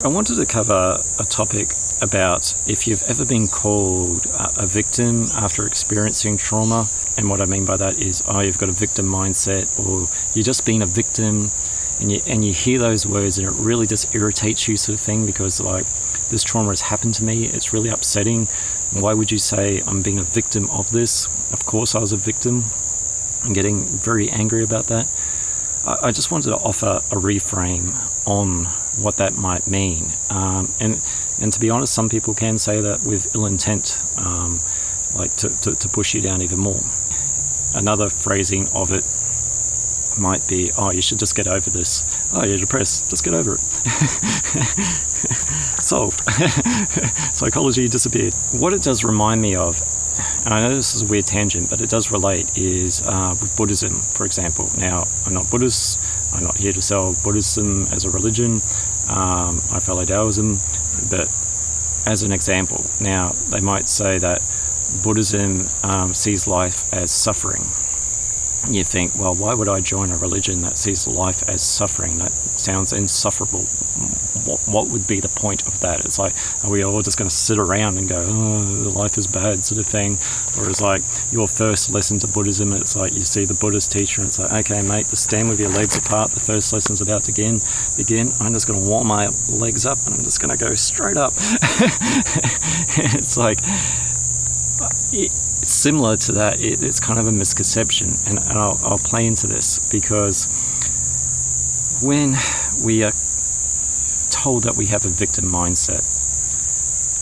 I wanted to cover a topic about if you've ever been called a victim after experiencing trauma. And what I mean by that is, you've got a victim mindset, or you're just being a victim, and you hear those words and it really just irritates you, sort of thing, because like, this trauma has happened to me, it's really upsetting. Why would you say I'm being a victim of this? Of course I was a victim. I'm getting very angry about that. I just wanted to offer a reframe on what that might mean. And to be honest, some people can say that with ill intent, like to push you down even more. Another phrasing of it might be, you should just get over this. You're depressed, just get over it. Solved. Psychology disappeared. What it does remind me of, and I know this is a weird tangent, but it does relate, is with Buddhism, for example. Now, I'm not Buddhist, I'm not here to sell Buddhism as a religion, I follow Taoism, but as an example, now they might say that Buddhism sees life as suffering. You think, well, why would I join a religion that sees life as suffering? That sounds insufferable. What would be the point of that? It's like, are we all just going to sit around and go, life is bad, sort of thing? Or it's like your first lesson to Buddhism, it's like you see the Buddhist teacher and it's like, okay mate, just stand with your legs apart, the first lesson's about to begin. I'm just going to warm my legs up and I'm just going to go straight up. It's like, it's similar to that. It's kind of a misconception, and I'll play into this, because when we are told that we have a victim mindset,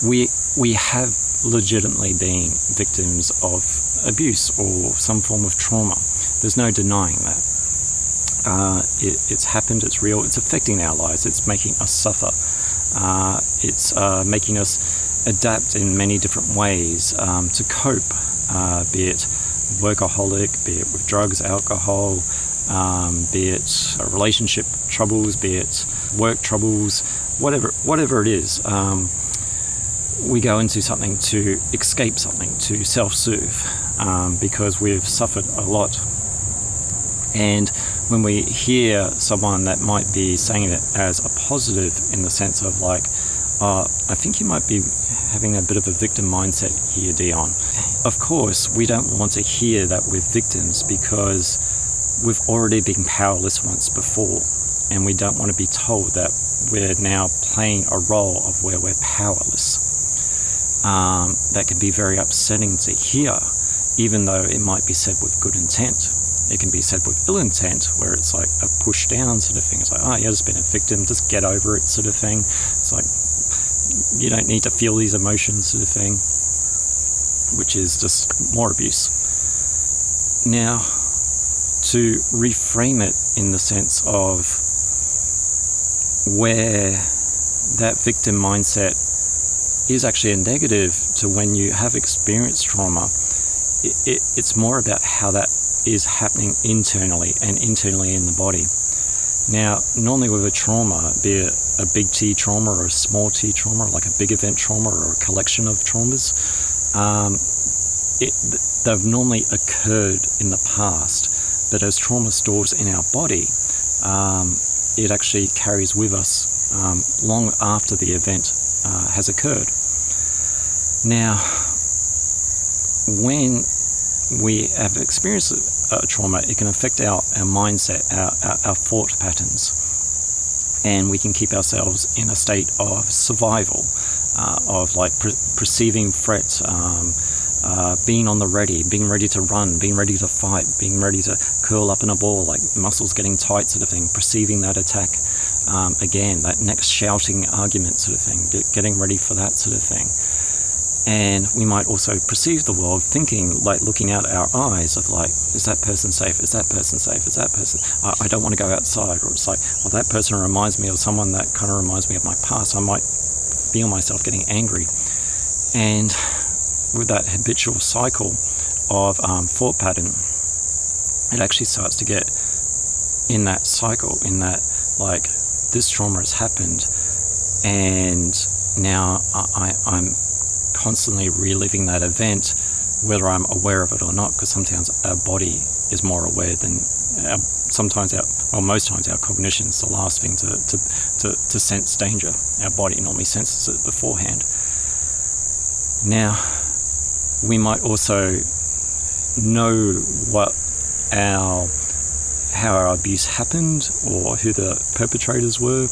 we have legitimately been victims of abuse or some form of trauma. There's no denying that. It's happened, it's real, it's affecting our lives, it's making us suffer, it's making us adapt in many different ways to cope, be it workaholic, be it with drugs, alcohol, be it relationship troubles, be it work troubles, whatever it is. We go into something to escape something, to self-soothe, because we've suffered a lot. And when we hear someone that might be saying it as a positive, in the sense of like, I think you might be having a bit of a victim mindset here, Dion. Of course, we don't want to hear that we're victims, because we've already been powerless once before, and we don't want to be told that we're now playing a role of where we're powerless. That can be very upsetting to hear, even though it might be said with good intent. It can be said with ill intent, where it's like a push down sort of thing. It's like, you've just been a victim, just get over it, sort of thing. It's like, you don't need to feel these emotions, sort of thing, which is just more abuse. Now, to reframe it in the sense of where that victim mindset is actually a negative to when you have experienced trauma, it's more about how that is happening internally and internally in the body. Now, normally with a trauma, be it a big T trauma or a small T trauma, like a big event trauma or a collection of traumas, they've normally occurred in the past, but as trauma stores in our body, it actually carries with us long after the event has occurred. Now, when we have experienced a trauma, it can affect our mindset, our thought patterns, and we can keep ourselves in a state of survival, of like perceiving threats, being on the ready, being ready to run, being ready to fight, being ready to curl up in a ball, like muscles getting tight, sort of thing, perceiving that attack, again, that next shouting argument, sort of thing, getting ready for that sort of thing. And we might also perceive the world thinking, like looking out our eyes of like, is that person safe? Is that person safe? Is that person, I don't want to go outside. Or it's like, well, that person reminds me of someone that kind of reminds me of my past. I might feel myself getting angry. And with that habitual cycle of thought pattern, it actually starts to get in that cycle, in that like, this trauma has happened, and now I'm constantly reliving that event, whether I'm aware of it or not, because sometimes our body is more aware than sometimes our well, most times our cognition is the last thing to sense danger. Our body normally senses it beforehand. Now, we might also know how our abuse happened or who the perpetrators were,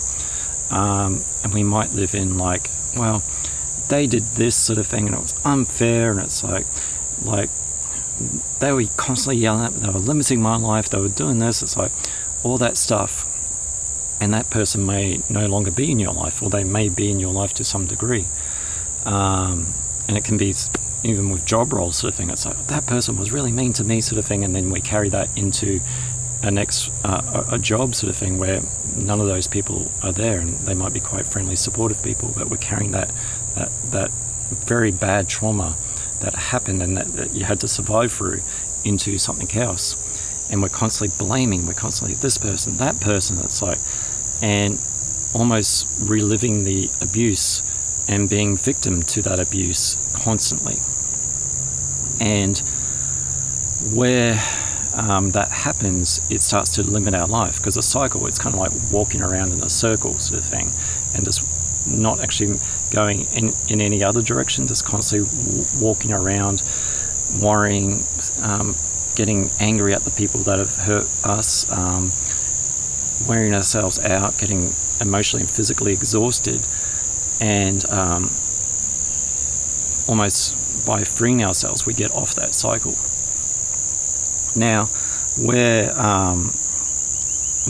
and we might live in like, well, they did this sort of thing and it was unfair, and it's like they were constantly yelling at me, they were limiting my life, they were doing this. It's like all that stuff, and that person may no longer be in your life, or they may be in your life to some degree, and it can be even with job roles sort of thing. It's like that person was really mean to me sort of thing, and then we carry that into a job sort of thing where none of those people are there, and they might be quite friendly, supportive people, but we're carrying that very bad trauma that happened and that you had to survive through into something else, and we're constantly blaming, we're constantly this person, that person. It's like, and almost reliving the abuse and being victim to that abuse constantly. And where that happens, it starts to limit our life, because a cycle, it's kind of like walking around in a circle sort of thing, and just not actually going in any other direction, just constantly walking around, worrying, getting angry at the people that have hurt us, wearing ourselves out, getting emotionally and physically exhausted, and almost by freeing ourselves, we get off that cycle. Now, where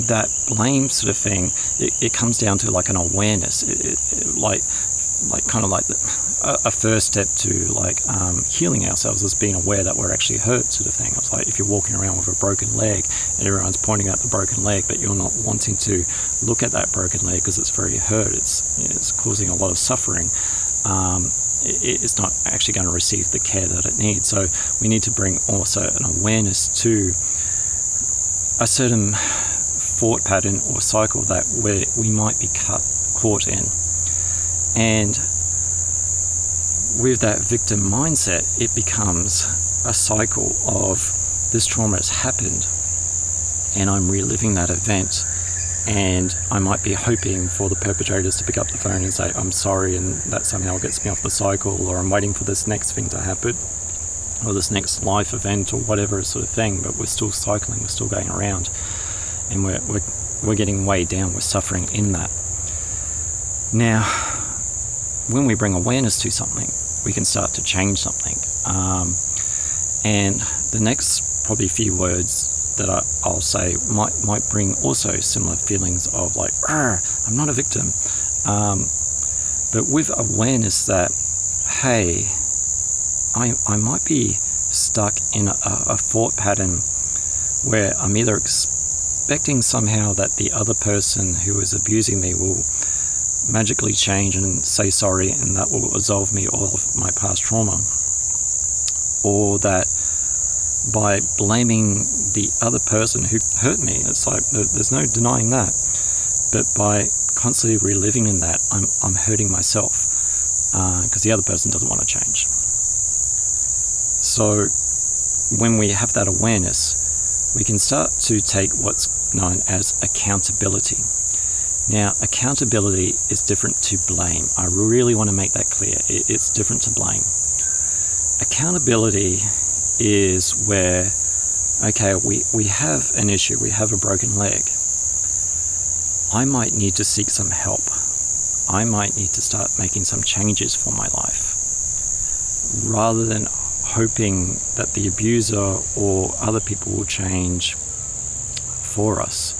that blame sort of thing, it comes down to like an awareness, like kind of like a first step to like healing ourselves, is being aware that we're actually hurt sort of thing. It's like if you're walking around with a broken leg and everyone's pointing at the broken leg, but you're not wanting to look at that broken leg because it's very hurt, it's causing a lot of suffering. It's not actually going to receive the care that it needs. So we need to bring also an awareness to a certain thought pattern or cycle that we might be caught in. And with that victim mindset, it becomes a cycle of this trauma has happened and I'm reliving that event, and I might be hoping for the perpetrators to pick up the phone and say, I'm sorry, and that somehow gets me off the cycle, or I'm waiting for this next thing to happen, or this next life event, or whatever sort of thing. But we're still cycling, we're still going around, and we're getting weighed down, we're suffering in that. Now, when we bring awareness to something, we can start to change something. And the next probably few words that I'll say might bring also similar feelings of like, I'm not a victim. But with awareness that, hey, I might be stuck in a thought pattern where I'm either expecting somehow that the other person who is abusing me will magically change and say sorry, and that will absolve me all of my past trauma, or that by blaming the other person who hurt me, it's like there's no denying that, but by constantly reliving in that, I'm hurting myself, because the other person doesn't want to change. So when we have that awareness, we can start to take what's known as accountability. Now, accountability is different to blame. I really want to make that clear. It's different to blame. Accountability is where, okay, we have an issue, we have a broken leg. I might need to seek some help. I might need to start making some changes for my life, rather than hoping that the abuser or other people will change for us.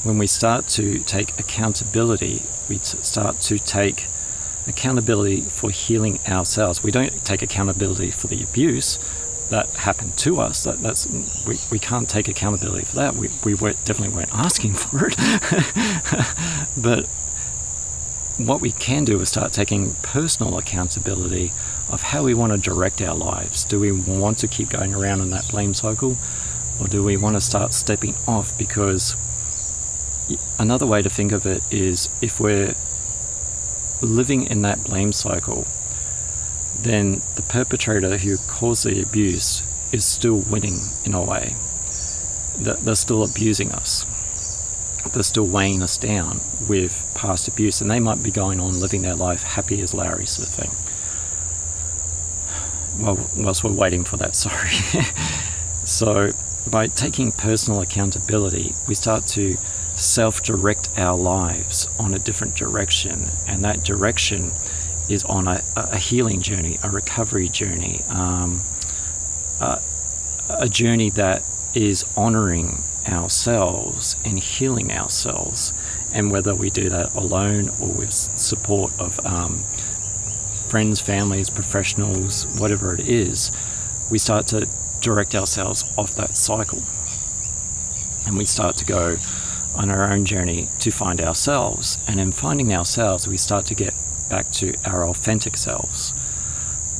When we start to take accountability, we start to take accountability for healing ourselves. We don't take accountability for the abuse that happened to us. We can't take accountability for that. We definitely weren't asking for it. But what we can do is start taking personal accountability of how we want to direct our lives. Do we want to keep going around in that blame cycle, or do we want to start stepping off? Because another way to think of it is, if we're living in that blame cycle, then the perpetrator who caused the abuse is still winning in a way. They're still abusing us. they're still weighing us down with past abuse, and they might be going on living their life happy as Larry sort of thing. Well, whilst we're waiting for that, sorry. So by taking personal accountability, we start to self-direct our lives on a different direction, and that direction is on a healing journey, a recovery journey, a journey that is honouring ourselves and healing ourselves. And whether we do that alone or with support of friends, families, professionals, whatever it is, we start to direct ourselves off that cycle, and we start to go on our own journey to find ourselves. And in finding ourselves, we start to get back to our authentic selves,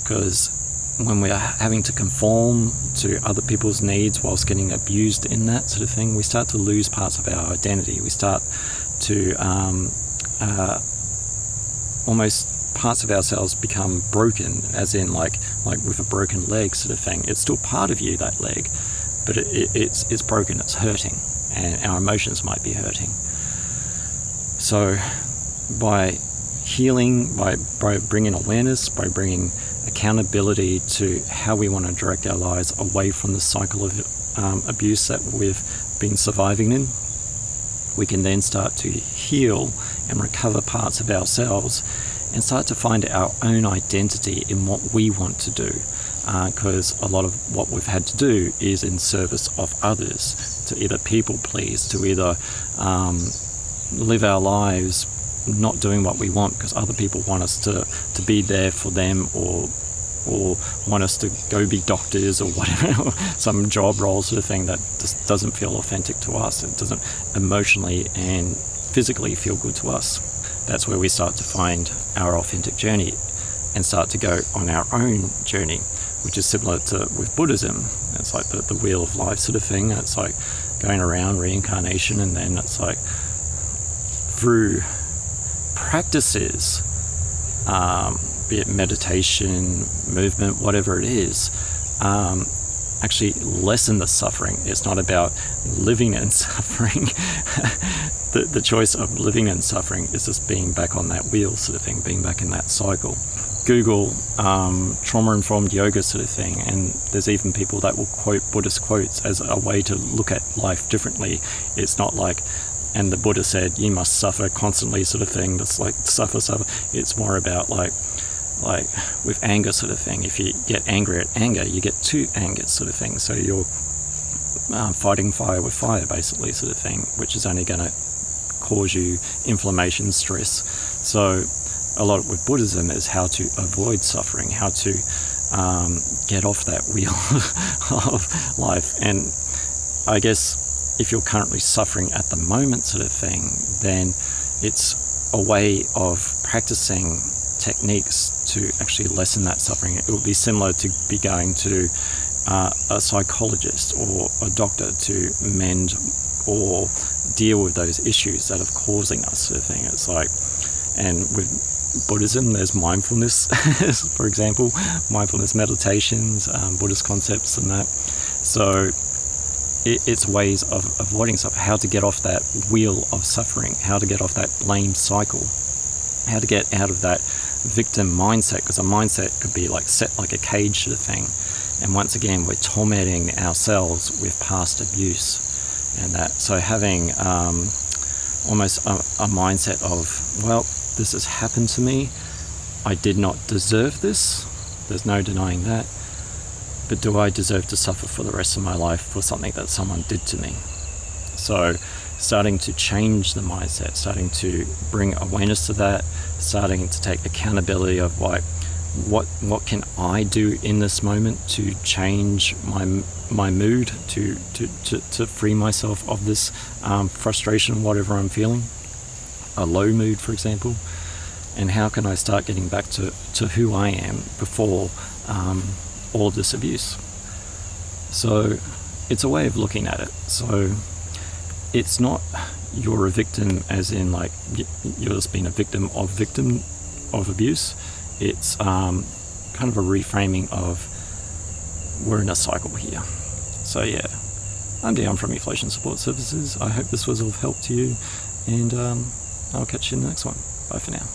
because when we're having to conform to other people's needs whilst getting abused in that sort of thing, we start to lose parts of our identity. We start to almost parts of ourselves become broken, as in like with a broken leg sort of thing. It's still part of you, that leg, but it's broken, it's hurting, and our emotions might be hurting. So by healing, by bringing awareness, by bringing accountability to how we want to direct our lives away from the cycle of abuse that we've been surviving in, we can then start to heal and recover parts of ourselves and start to find our own identity in what we want to do. Because a lot of what we've had to do is in service of others, to either people please, to either live our lives not doing what we want because other people want us to be there for them, or want us to go be doctors or whatever, some job role sort of thing that just doesn't feel authentic to us. It doesn't emotionally and physically feel good to us. That's where we start to find our authentic journey and start to go on our own journey, which is similar to with Buddhism. It's like the wheel of life sort of thing. It's like going around reincarnation, and then it's like through practices, be it meditation, movement, whatever it is, actually lessen the suffering. It's not about living in suffering. The choice of living in suffering is just being back on that wheel sort of thing, being back in that cycle. Google trauma-informed yoga sort of thing, and there's even people that will quote Buddhist quotes as a way to look at life differently. It's not like, and the Buddha said, you must suffer constantly sort of thing. That's like suffer. It's more about like with anger sort of thing. If you get angry at anger, you get two angers sort of thing. So you're fighting fire with fire basically sort of thing, which is only going to cause you inflammation, stress. So a lot with Buddhism is how to avoid suffering, how to get off that wheel of life. And I guess if you're currently suffering at the moment sort of thing, then it's a way of practicing techniques to actually lessen that suffering. It would be similar to be going to a psychologist or a doctor to mend or deal with those issues that are causing us sort of thing. It's like, and with Buddhism, there's mindfulness, for example, mindfulness meditations, Buddhist concepts and that. So it's ways of avoiding suffering, how to get off that wheel of suffering, how to get off that blame cycle, how to get out of that victim mindset, because a mindset could be like set like a cage sort of thing. And once again, we're tormenting ourselves with past abuse and that. So having almost a mindset of, well, this has happened to me. I did not deserve this. There's no denying that. But do I deserve to suffer for the rest of my life for something that someone did to me? So starting to change the mindset, starting to bring awareness to that, starting to take accountability of like, what can I do in this moment to change my mood, to free myself of this frustration, whatever I'm feeling, a low mood, for example, and how can I start getting back to who I am before all of this abuse. So it's a way of looking at it. So it's not you're a victim as in like you're just being a victim of abuse. It's kind of a reframing of we're in a cycle here. So yeah, I'm Dan from Eflowtion Support Services. I hope this was of help to you, and I'll catch you in the next one. Bye for now.